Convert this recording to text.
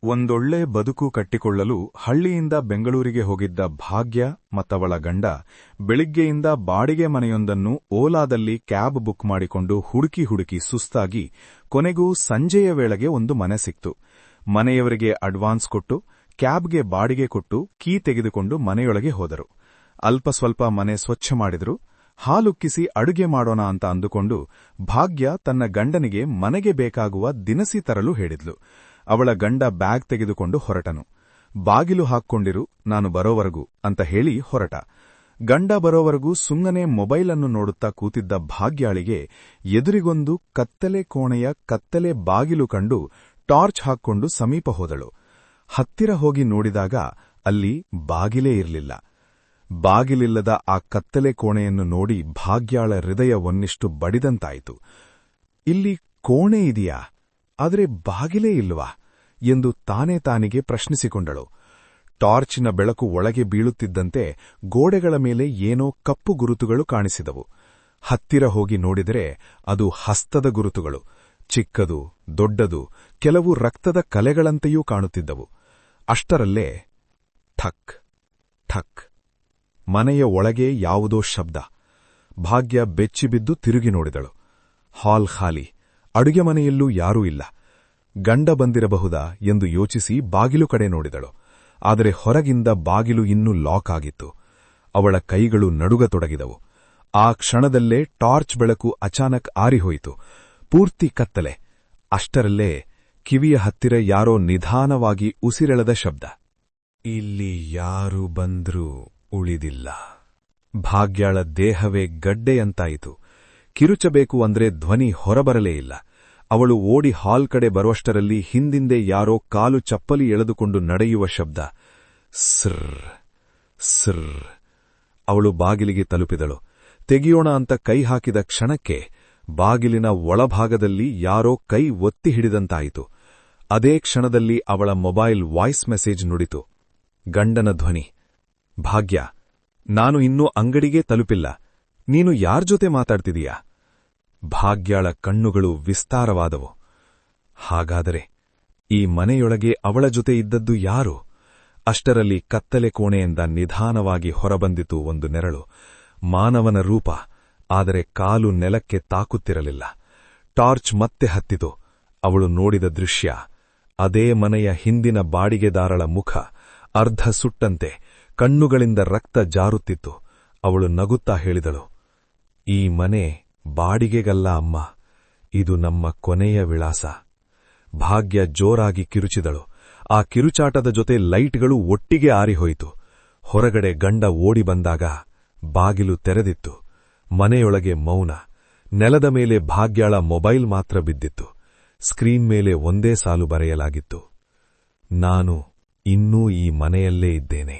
ಒಂದೊಳ್ಳೆ ಬದುಕು ಕಟ್ಟಿಕೊಳ್ಳಲು ಹಳ್ಳಿಯಿಂದ ಬೆಂಗಳೂರಿಗೆ ಹೋಗಿದ್ದ ಭಾಗ್ಯ ಮತ್ತವಳ ಗಂಡ ಬೆಳಿಗ್ಗೆಯಿಂದ ಬಾಡಿಗೆ ಮನೆಯೊಂದನ್ನು ಓಲಾದಲ್ಲಿ ಕ್ಯಾಬ್ ಬುಕ್ ಮಾಡಿಕೊಂಡು ಹುಡುಕಿ ಸುಸ್ತಾಗಿ ಕೊನೆಗೂ ಸಂಜೆಯ ವೇಳೆಗೆ ಒಂದು ಮನೆ ಸಿಕ್ತು. ಮನೆಯವರಿಗೆ ಅಡ್ವಾನ್ಸ್ ಕೊಟ್ಟು ಕ್ಯಾಬ್ಗೆ ಬಾಡಿಗೆ ಕೊಟ್ಟು ಕೀ ತೆಗೆದುಕೊಂಡು ಮನೆಯೊಳಗೆ ಹೋದರು. ಅಲ್ಪ ಸ್ವಲ್ಪ ಮನೆ ಸ್ವಚ್ಛ ಮಾಡಿದ್ರು. ಹಾಲುಕ್ಕಿಸಿ ಅಡುಗೆ ಮಾಡೋಣ ಅಂತ ಅಂದುಕೊಂಡು ಭಾಗ್ಯ ತನ್ನ ಗಂಡನಿಗೆ ಮನೆಗೆ ಬೇಕಾಗುವ ದಿನಸಿ ತರಲು ಹೇಳಿದ್ಲು. ಅವಳ ಗಂಡ ಬ್ಯಾಗ್ ತೆಗೆದುಕೊಂಡು ಹೊರಟನು. ಬಾಗಿಲು ಹಾಕ್ಕೊಂಡಿರು, ನಾನು ಬರೋವರೆಗೂ ಅಂತ ಹೇಳಿ ಹೊರಟ. ಗಂಡ ಬರೋವರೆಗೂ ಸುಮ್ಮನೆ ಮೊಬೈಲನ್ನು ನೋಡುತ್ತಾ ಕೂತಿದ್ದ ಭಾಗ್ಯಾಳಿಗೆ ಎದುರಿಗೊಂದು ಕತ್ತಲೆ ಕೋಣೆಯ ಕತ್ತಲೆ ಬಾಗಿಲು ಕಂಡು ಟಾರ್ಚ್ ಹಾಕ್ಕೊಂಡು ಸಮೀಪ ಹೋದಳು. ಹತ್ತಿರ ಹೋಗಿ ನೋಡಿದಾಗ ಅಲ್ಲಿ ಬಾಗಿಲೇ ಇರಲಿಲ್ಲ. ಬಾಗಿಲಿಲ್ಲದ ಆ ಕತ್ತಲೆ ಕೋಣೆಯನ್ನು ನೋಡಿ ಭಾಗ್ಯಾಳ ಹೃದಯ ಒಂದಿಷ್ಟು ಬಡಿದಂತಾಯಿತು. ಇಲ್ಲಿ ಕೋಣೆ ಇದೆಯಾ, ಆದರೆ ಬಾಗಿಲೇ ಇಲ್ವಾ ಎಂದು ತಾನಿಗೆ ಪ್ರಶ್ನಿಸಿಕೊಂಡಳು. ಟಾರ್ಚಿನ ಬೆಳಕು ಒಳಗೆ ಬೀಳುತ್ತಿದ್ದಂತೆ ಗೋಡೆಗಳ ಮೇಲೆ ಏನೋ ಕಪ್ಪು ಗುರುತುಗಳು ಕಾಣಿಸಿದವು. ಹತ್ತಿರ ಹೋಗಿ ನೋಡಿದರೆ ಅದು ಹಸ್ತದ ಗುರುತುಗಳು. ಚಿಕ್ಕದು, ದೊಡ್ಡದು, ಕೆಲವು ರಕ್ತದ ಕಲೆಗಳಂತೆಯೂ ಕಾಣುತ್ತಿದ್ದವು. ಅಷ್ಟರಲ್ಲೇ ಠಕ್ ಠಕ್, ಮನೆಯ ಒಳಗೆ ಯಾವುದೋ ಶಬ್ದ. ಭಾಗ್ಯ ಬೆಚ್ಚಿಬಿದ್ದು ತಿರುಗಿ ನೋಡಿದಳು. ಹಾಲ್ ಖಾಲಿ, ಅಡುಗೆ ಮನೆಯಲ್ಲೂ ಯಾರೂ ಇಲ್ಲ. ಗಂಡ ಬಂದಿರಬಹುದಾ ಎಂದು ಯೋಚಿಸಿ ಬಾಗಿಲು ಕಡೆ ನೋಡಿದಳು. ಆದರೆ ಹೊರಗಿಂದ ಬಾಗಿಲು ಇನ್ನೂ ಲಾಕ್ ಆಗಿತ್ತು. ಅವಳ ಕೈಗಳು ನಡುಗತೊಡಗಿದವು. ಆ ಕ್ಷಣದಲ್ಲೇ ಟಾರ್ಚ್ ಬೆಳಕು ಅಚಾನಕ್ ಆರಿಹೋಯಿತು. ಪೂರ್ತಿ ಕತ್ತಲೆ. ಅಷ್ಟರಲ್ಲೇ ಕಿವಿಯ ಹತ್ತಿರ ಯಾರೋ ನಿಧಾನವಾಗಿ ಉಸಿರೆಳೆದ ಶಬ್ದ. ಇಲ್ಲಿ ಯಾರು ಬಂದ್ರೂ ಉಳಿದಿಲ್ಲ. ಭಾಗ್ಯಾಳ ದೇಹವೇ ಗಡ್ಡೆಯಂತಾಯಿತು. ಕಿರುಚಬೇಕು ಅಂದ್ರೆ ಧ್ವನಿ ಹೊರಬರಲೇ ಇಲ್ಲ. ಅವಳು ಓಡಿ ಹಾಲ್ ಕಡೆ ಬರುವಷ್ಟರಲ್ಲಿ ಹಿಂದಿಂದೆ ಯಾರೋ ಕಾಲು ಚಪ್ಪಲಿ ಎಳೆದುಕೊಂಡು ನಡೆಯುವ ಶಬ್ದ. ಸ್ರ್ ಸ್ರ್. ಅವಳು ಬಾಗಿಲಿಗೆ ತಲುಪಿದಳು. ತೆಗೆಯೋಣ ಅಂತ ಕೈ ಹಾಕಿದ ಕ್ಷಣಕ್ಕೆ ಬಾಗಿಲಿನ ಒಳಭಾಗದಲ್ಲಿ ಯಾರೋ ಕೈ ಒತ್ತಿ ಹಿಡಿದಂತಾಯಿತು. ಅದೇ ಕ್ಷಣದಲ್ಲಿ ಅವಳ ಮೊಬೈಲ್ ವಾಯ್ಸ್ ಮೆಸೇಜ್ ನುಡಿತು. ಗಂಡನ ಧ್ವನಿ. ಭಾಗ್ಯ, ನಾನು ಇನ್ನೂ ಅಂಗಡಿಗೆ ತಲುಪಿಲ್ಲ. ನೀನು ಯಾರ್ ಜೊತೆ ಮಾತಾಡ್ತಿದೀಯಾ? ಭಾಗ್ಯಾಳ ಕಣ್ಣುಗಳು ವಿಸ್ತಾರವಾದವು. ಹಾಗಾದರೆ ಈ ಮನೆಯೊಳಗೆ ಅವಳ ಜೊತೆ ಇದ್ದದ್ದು ಯಾರು? ಅಷ್ಟರಲ್ಲಿ ಕತ್ತಲೆ ಕೋಣೆಯಿಂದ ನಿಧಾನವಾಗಿ ಹೊರಬಂದಿತು ಒಂದು ನೆರಳು. ಮಾನವನ ರೂಪ, ಆದರೆ ಕಾಲು ನೆಲಕ್ಕೆ ತಾಕುತ್ತಿರಲಿಲ್ಲ. ಟಾರ್ಚ್ ಮತ್ತೆ ಹತ್ತಿತು. ಅವಳು ನೋಡಿದ ದೃಶ್ಯ ಅದೇ ಮನೆಯ ಹಿಂದಿನ ಬಾಡಿಗೆದಾರಳ ಮುಖ, ಅರ್ಧ ಸುಟ್ಟಂತೆ, ಕಣ್ಣುಗಳಿಂದ ರಕ್ತ ಜಾರುತ್ತಿತ್ತು. ಅವಳು ನಗುತ್ತಾ ಹೇಳಿದಳು, ಈ ಮನೆ ಬಾಡಿಗೆಗಲ್ಲ ಅಮ್ಮ, ಇದು ನಮ್ಮ ಕೊನೆಯ ವಿಳಾಸ. ಭಾಗ್ಯ ಜೋರಾಗಿ ಕಿರುಚಿದಳು. ಆ ಕಿರುಚಾಟದ ಜೊತೆ ಲೈಟ್ಗಳು ಒಟ್ಟಿಗೆ ಆರಿಹೋಯಿತು. ಹೊರಗಡೆ ಗಂಡ ಓಡಿ ಬಂದಾಗ ಬಾಗಿಲು ತೆರೆದಿತ್ತು. ಮನೆಯೊಳಗೆ ಮೌನ. ನೆಲದ ಮೇಲೆ ಭಾಗ್ಯಾಳ ಮೊಬೈಲ್ ಮಾತ್ರ ಬಿದ್ದಿತ್ತು. ಸ್ಕ್ರೀನ್ ಮೇಲೆ ಒಂದೇ ಸಾಲು ಬರೆಯಲಾಗಿತ್ತು, ನಾನು ಇನ್ನೂ ಈ ಮನೆಯಲ್ಲೇ ಇದ್ದೇನೆ.